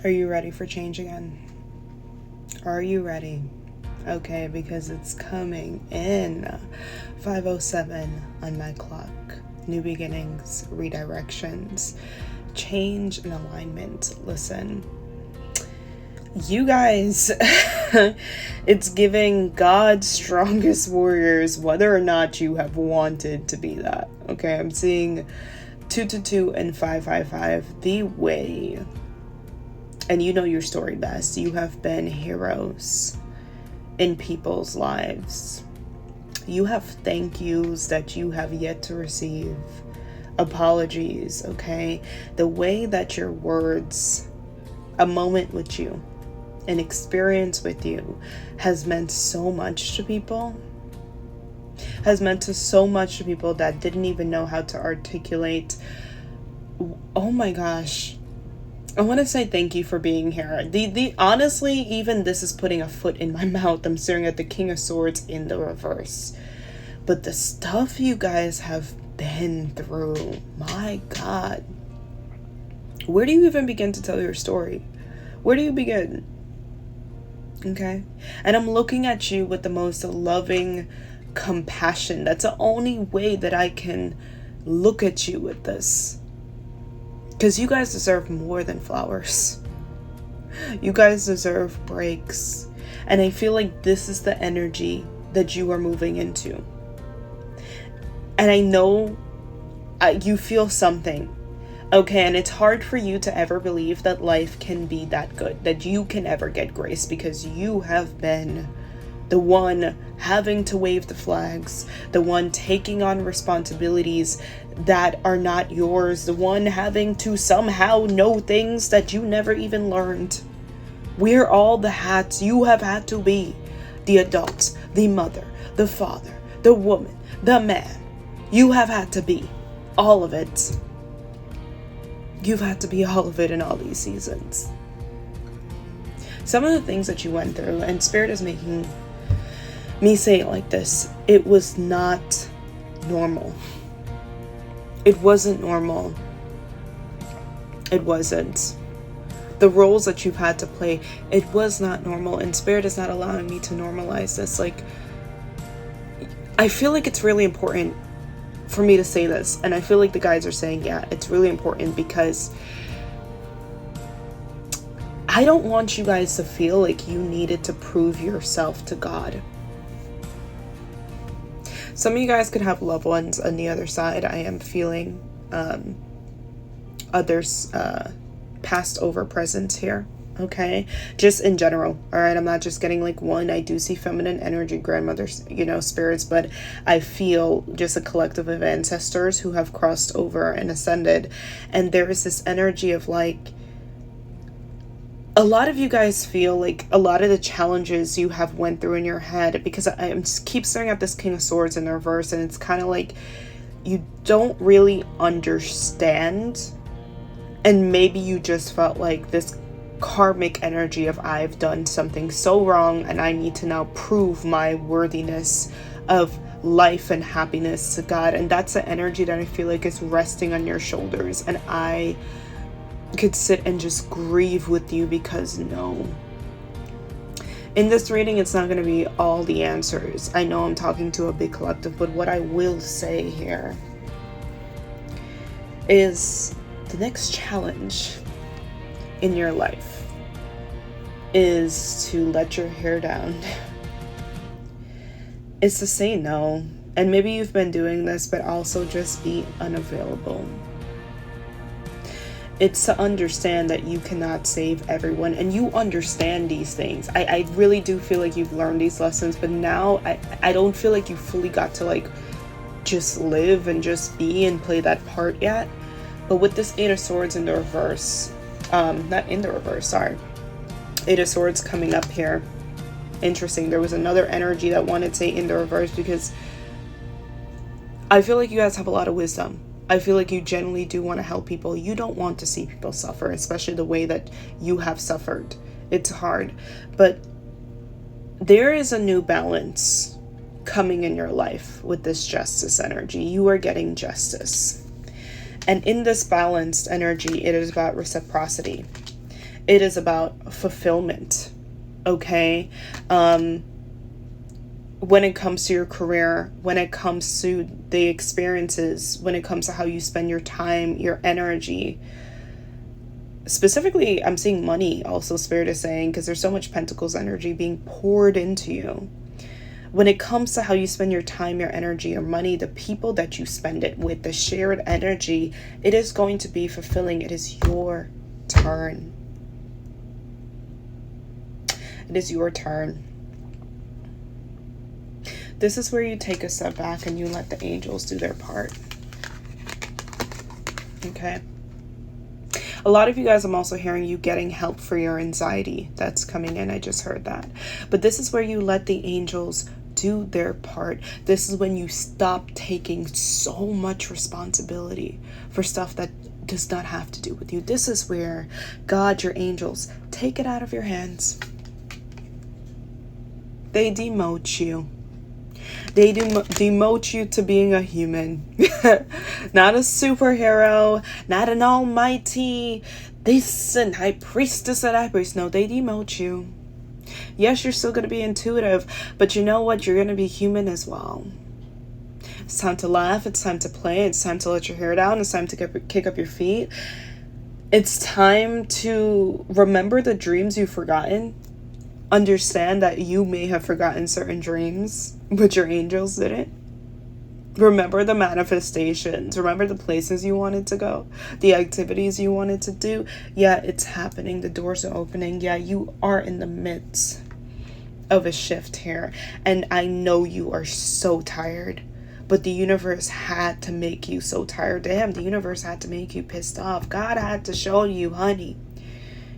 Are you ready for change again? Are you ready? Okay, because it's coming in 5:07 on my clock. New beginnings, redirections, change and alignment. Listen, you guys, it's giving God's strongest warriors, whether or not you have wanted to be that. Okay, I'm seeing 222 and 555, the way. And you know your story best. You have been heroes in people's lives. You have thank yous that you have yet to receive. Apologies, okay? The way that your words, a moment with you, an experience with you has meant so much to people. Has meant so much to people that didn't even know how to articulate. Oh my gosh. I want to say thank you for being here. The honestly, even this is putting a foot in my mouth. I'm staring at the King of Swords in the reverse. But the stuff you guys have been through, my God. Where do you even begin to tell your story? Where do you begin? Okay? And I'm looking at you with the most loving compassion. That's the only way that I can look at you with this. Because you guys deserve more than flowers. You guys deserve breaks. And I feel like this is the energy that you are moving into. And I know you feel something. Okay, and it's hard for you to ever believe that life can be that good. That you can ever get grace. Because you have been the one having to wave the flags, the one taking on responsibilities that are not yours, the one having to somehow know things that you never even learned. We're all the hats you have had to be. The adult, the mother, the father, the woman, the man. You have had to be all of it. You've had to be all of it in all these seasons. Some of the things that you went through, and Spirit is making me say it like this, it was not normal. It wasn't normal. It wasn't. The roles that you've had to play, it was not normal, and Spirit is not allowing me to normalize this. Like, I feel like it's really important for me to say this, and I feel like the guys are saying, yeah, it's really important, because I don't want you guys to feel like you needed to prove yourself to God. Some of you guys could have loved ones on the other side. I am feeling others passed over presence here. Okay, just in general. All right, I'm not just getting like one. I do see feminine energy, grandmothers, spirits, but I feel just a collective of ancestors who have crossed over and ascended. And there is this energy of like, a lot of you guys feel like a lot of the challenges you have went through in your head, because I keep staring at this King of Swords in the reverse, and it's kind of like you don't really understand, and maybe you just felt like this karmic energy of I've done something so wrong and I need to now prove my worthiness of life and happiness to God. And that's the energy that I feel like is resting on your shoulders, and I could sit and just grieve with you, because no, in this reading it's not going to be all the answers. I know I'm talking to a big collective, but what I will say here is the next challenge in your life is to let your hair down. It's to say no. And maybe you've been doing this, but also just be unavailable. It's to understand that you cannot save everyone, and you understand these things. I really do feel like you've learned these lessons, but now I don't feel like you fully got to like just live and just be and play that part yet. But with this Eight of Swords in the reverse, not in the reverse, sorry. Eight of Swords coming up here. Interesting. There was another energy that wanted to say in the reverse, because I feel like you guys have a lot of wisdom. I feel like you genuinely do want to help people. You don't want to see people suffer, especially the way that you have suffered. It's hard. But there is a new balance coming in your life with this justice energy. You are getting justice. And in this balanced energy, it is about reciprocity. It is about fulfillment. Okay. When it comes to your career, when it comes to the experiences, when it comes to how you spend your time, your energy. Specifically, I'm seeing money also, Spirit is saying, because there's so much Pentacles energy being poured into you. When it comes to how you spend your time, your energy, your money, the people that you spend it with, the shared energy, it is going to be fulfilling. It is your turn. It is your turn. This is where you take a step back and you let the angels do their part. Okay. A lot of you guys, I'm also hearing you getting help for your anxiety that's coming in. I just heard that. But this is where you let the angels do their part. This is when you stop taking so much responsibility for stuff that does not have to do with you. This is where God, your angels, take it out of your hands. They demote you. They demote you to being a human. Not a superhero, not an almighty, this and high priestess and high priest. No, they demote you. Yes, you're still going to be intuitive, but you know what? You're going to be human as well. It's time to laugh. It's time to play. It's time to let your hair down. It's time to kick up your feet. It's time to remember the dreams you've forgotten. Understand that you may have forgotten certain dreams, but your angels didn't. Remember the manifestations. Remember the places you wanted to go, the activities you wanted to do. Yeah, it's happening. The doors are opening. Yeah, you are in the midst of a shift here. And I know you are so tired, but the universe had to make you so tired. Damn, the universe had to make you pissed off. God had to show you, honey,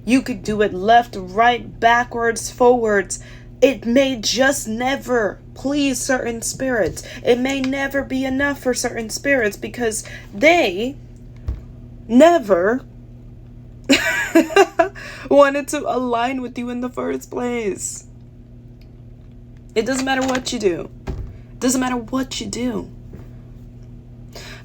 you could do it left, right, backwards, forwards. It may just never please certain spirits. It may never be enough for certain spirits because they never wanted to align with you in the first place. It doesn't matter what you do. It doesn't matter what you do.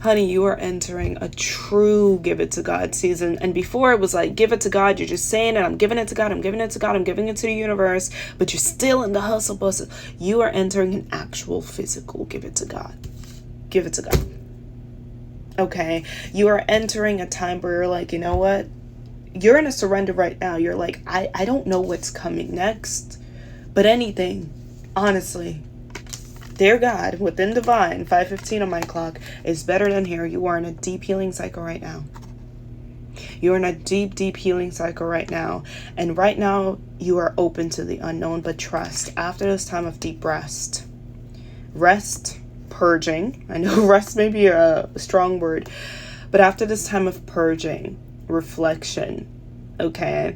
Honey, you are entering a true give it to God season. And before it was like, give it to God. You're just saying it. I'm giving it to God. I'm giving it to God. I'm giving it to the universe. But you're still in the hustle bustle. You are entering an actual physical give it to God. Give it to God. Okay. You are entering a time where you're like, you know what? You're in a surrender right now. You're like, I don't know what's coming next. But anything, honestly. Dear God, within divine, 5:15 on my clock, is better than here. You are in a deep healing cycle right now. You're in a deep, deep healing cycle right now. And right now, you are open to the unknown, but trust. After this time of deep rest, purging. I know rest may be a strong word, but after this time of purging, reflection, okay,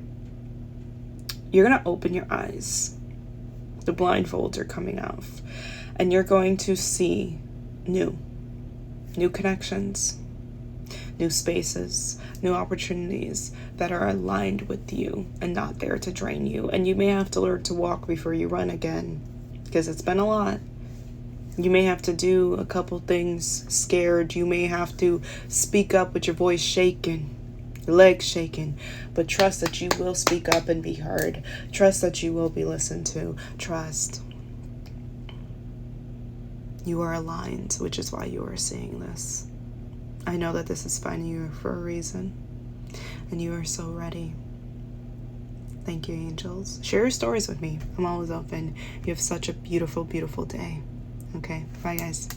you're going to open your eyes. The blindfolds are coming off. And you're going to see new connections, new spaces, new opportunities that are aligned with you and not there to drain you. And you may have to learn to walk before you run again, because it's been a lot. You may have to do a couple things scared. You may have to speak up with your voice shaking, your legs shaking. But trust that you will speak up and be heard. Trust that you will be listened to. Trust. You are aligned, which is why you are seeing this. I know that this is finding you for a reason, and you are so ready. Thank you, angels. Share your stories with me. I'm always open. You have such a beautiful, beautiful day. Okay, bye guys.